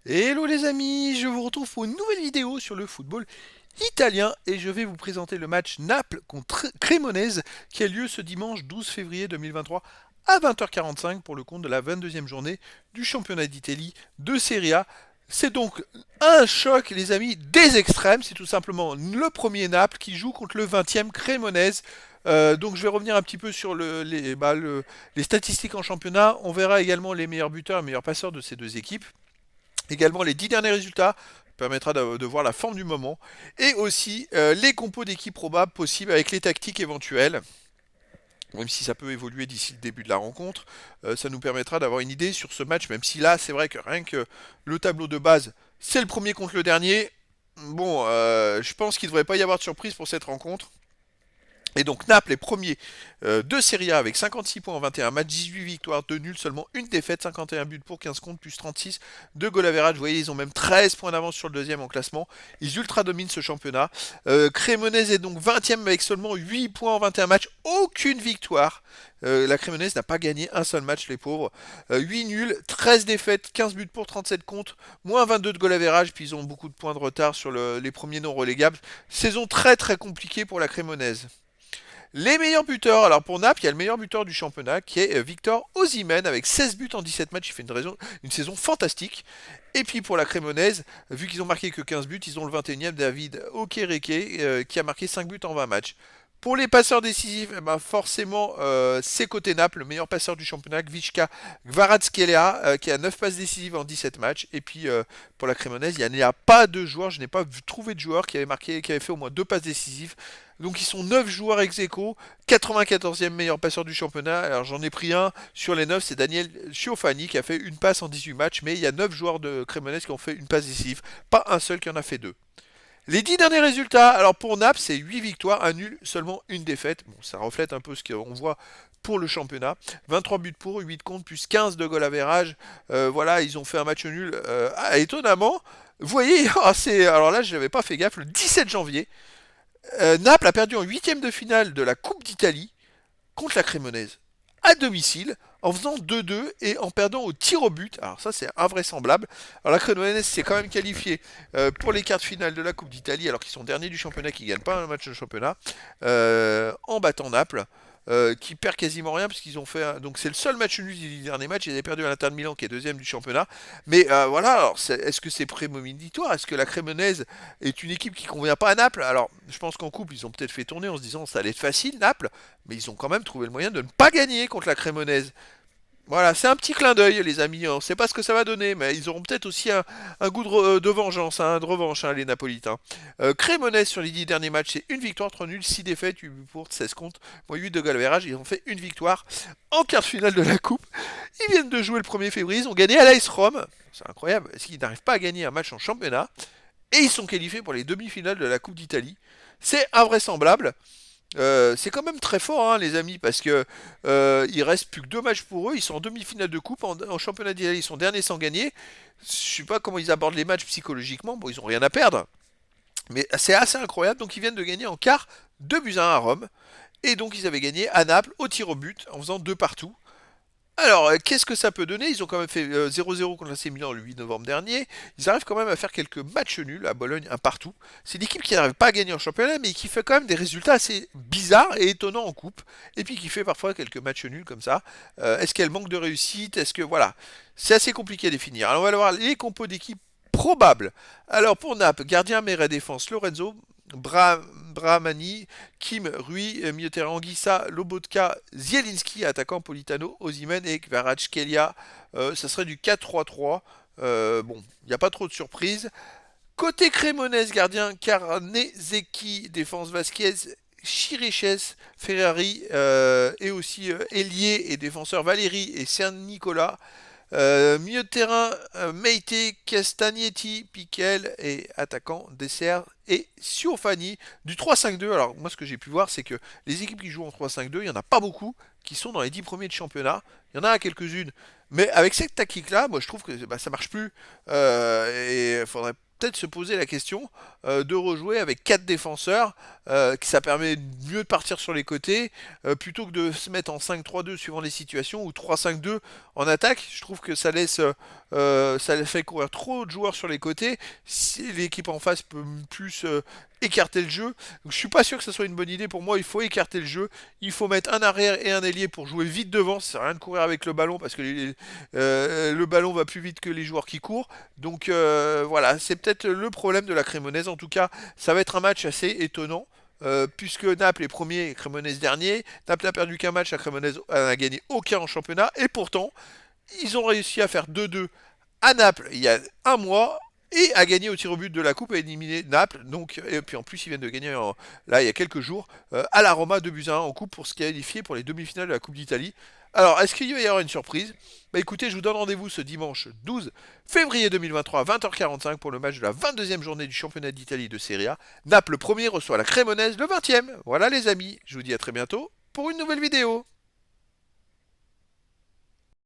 Hello les amis, je vous retrouve pour une nouvelle vidéo sur le football italien et je vais vous présenter le match Naples contre Cremonese qui a lieu ce dimanche 12 février 2023 à 20h45 pour le compte de la 22e journée du championnat d'Italie de Serie A. C'est donc un choc les amis des extrêmes, c'est tout simplement le premier Naples qui joue contre le 20e Cremonese. Donc je vais revenir un petit peu sur les statistiques en championnat. On verra également les meilleurs buteurs et meilleurs passeurs de ces deux équipes. Également les 10 derniers résultats permettra de voir la forme du moment et aussi les compos d'équipes probables possibles avec les tactiques éventuelles. Même si ça peut évoluer d'ici le début de la rencontre, ça nous permettra d'avoir une idée sur ce match, même si là c'est vrai que rien que le tableau de base, c'est le premier contre le dernier. Bon, je pense qu'il ne devrait pas y avoir de surprise pour cette rencontre. Et donc Naples est premier de Serie A avec 56 points en 21 matchs, 18 victoires, 2 nuls, seulement une défaite, 51 buts pour 15 comptes, plus 36 de goal average. Vous voyez, ils ont même 13 points d'avance sur le deuxième en classement. Ils ultra dominent ce championnat. Cremonese est donc 20e avec seulement 8 points en 21 matchs, aucune victoire. La Cremonese n'a pas gagné un seul match, les pauvres. 8 nuls, 13 défaites, 15 buts pour 37 comptes, moins 22 de goal average, puis ils ont beaucoup de points de retard sur les premiers non relégables. Saison très très compliquée pour la Cremonese. Les meilleurs buteurs, alors pour Naples, il y a le meilleur buteur du championnat qui est Victor Osimhen avec 16 buts en 17 matchs, il fait une saison fantastique. Et puis pour la Cremonese, vu qu'ils ont marqué que 15 buts, ils ont le 21e David Okereke qui a marqué 5 buts en 20 matchs. Pour les passeurs décisifs, eh ben forcément, c'est côté Naples, le meilleur passeur du championnat, Gvichka Kvaratskhelia, qui a 9 passes décisives en 17 matchs. Et puis pour la Cremonese, il n'y a pas de joueur, je n'ai pas trouvé de joueur qui avait marqué, qui avait fait au moins 2 passes décisives. Donc ils sont 9 joueurs ex aequo, 94e meilleur passeur du championnat. Alors j'en ai pris un sur les 9, c'est Daniel Ciofani qui a fait une passe en 18 matchs, mais il y a 9 joueurs de Cremonese qui ont fait une passe décisive, pas un seul qui en a fait 2. Les 10 derniers résultats, alors pour Naples, c'est 8 victoires, un nul, seulement une défaite. Bon, ça reflète un peu ce qu'on voit pour le championnat. 23 buts pour, 8 contre, plus 15 de goal average. Voilà, ils ont fait un match nul. Étonnamment, vous voyez, alors là, je n'avais pas fait gaffe, le 17 janvier, Naples a perdu en huitième de finale de la Coupe d'Italie contre la Cremonese à domicile en faisant 2-2 et en perdant au tir au but. Alors ça c'est invraisemblable. Alors la Cremonese s'est quand même qualifiée pour les quarts de finale de la Coupe d'Italie alors qu'ils sont derniers du championnat, qui ne gagnent pas un match de championnat en battant Naples. Qui perd quasiment rien parce qu'ils ont fait donc c'est le seul match nul du dernier match. Ils avaient perdu à l'Inter de Milan qui est deuxième du championnat, mais voilà. Alors est-ce que c'est prémonitoire? Est-ce que la Cremonese est une équipe qui convient pas à Naples? Alors je pense qu'en couple ils ont peut-être fait tourner en se disant ça allait être facile Naples, mais ils ont quand même trouvé le moyen de ne pas gagner contre la Cremonese. Voilà, c'est un petit clin d'œil, les amis. On ne sait pas ce que ça va donner, mais ils auront peut-être aussi un goût de vengeance, de revanche, les Napolitains. Cremonese sur les 10 derniers matchs, c'est une victoire, 3 nuls, 6 défaites, 8 buts pour, 16 comptes, 8 de goal average. Ils ont fait une victoire en quart de finale de la Coupe. Ils viennent de jouer le 1er février, ils ont gagné à l'AS Rome. C'est incroyable, est-ce qu'ils n'arrivent pas à gagner un match en championnat? Et ils sont qualifiés pour les demi-finales de la Coupe d'Italie. C'est invraisemblable. C'est quand même très fort, les amis, parce que il reste plus que 2 matchs pour eux. Ils sont en demi-finale de coupe, en championnat d'Italie, ils sont derniers sans gagner. Je sais pas comment ils abordent les matchs psychologiquement. Bon, ils ont rien à perdre, mais c'est assez incroyable. Donc ils viennent de gagner en quart 2 buts à 1 à Rome, et donc ils avaient gagné à Naples au tir au but en faisant 2 partout. Alors, qu'est-ce que ça peut donner? Ils ont quand même fait 0-0 contre l'AC Milan le 8 novembre dernier. Ils arrivent quand même à faire quelques matchs nuls à Bologne, un partout. C'est une équipe qui n'arrive pas à gagner en championnat, mais qui fait quand même des résultats assez bizarres et étonnants en coupe. Et puis qui fait parfois quelques matchs nuls comme ça. Est-ce qu'elle manque de réussite? Est-ce que... Voilà. C'est assez compliqué à définir. Alors, on va voir les compos d'équipe probables. Alors, pour Naples, gardien, Meret, défense, Lorenzo, Brahmani, Kim, Rui, milieu terrain Anguissa, Lobotka, Zielinski, attaquant Politano, Osimhen et Kvaratskhelia. Ça serait du 4-3-3. Bon, il n'y a pas trop de surprises. Côté Cremonese, gardien Karnezeki, défense Vasquez, Chiriches, Ferrari et aussi ailier et défenseur Valérie et Saint Nicolas. Milieu de terrain, Meite, Castagnetti, Piquel et attaquant Dessert et Siofani du 3-5-2. Alors moi ce que j'ai pu voir c'est que les équipes qui jouent en 3-5-2, il n'y en a pas beaucoup qui sont dans les 10 premiers de championnat. Il y en a quelques-unes. Mais avec cette tactique là, moi je trouve que ça marche plus. Et il faudrait peut-être se poser la question de rejouer avec 4 défenseurs, que ça permet mieux de partir sur les côtés, plutôt que de se mettre en 5-3-2 suivant les situations, ou 3-5-2 en attaque. Je trouve que ça fait courir trop de joueurs sur les côtés. Si l'équipe en face peut plus écarter le jeu. Donc, je suis pas sûr que ce soit une bonne idée. Pour moi, il faut écarter le jeu. Il faut mettre un arrière et un ailier pour jouer vite devant. Ça sert à rien de courir avec le ballon parce que le ballon va plus vite que les joueurs qui courent. Donc voilà, c'est peut-être le problème de la Crémonaise. En tout cas, ça va être un match assez étonnant. Puisque Naples est premier et Cremonese dernier, Naples n'a perdu qu'un match, la Cremonese n'a gagné aucun en championnat, et pourtant, ils ont réussi à faire 2-2 à Naples il y a un mois, et à gagner au tir au but de la coupe, à éliminer Naples. Donc, et puis en plus, ils viennent de gagner là il y a quelques jours à la Roma 2-1 en coupe pour se qualifier pour les demi-finales de la Coupe d'Italie. Alors, est-ce qu'il va y avoir une surprise? Bah écoutez, je vous donne rendez-vous ce dimanche 12 février 2023 à 20h45 pour le match de la 22e journée du championnat d'Italie de Serie A. Naples le premier reçoit la Cremonese le 20e. Voilà les amis, je vous dis à très bientôt pour une nouvelle vidéo.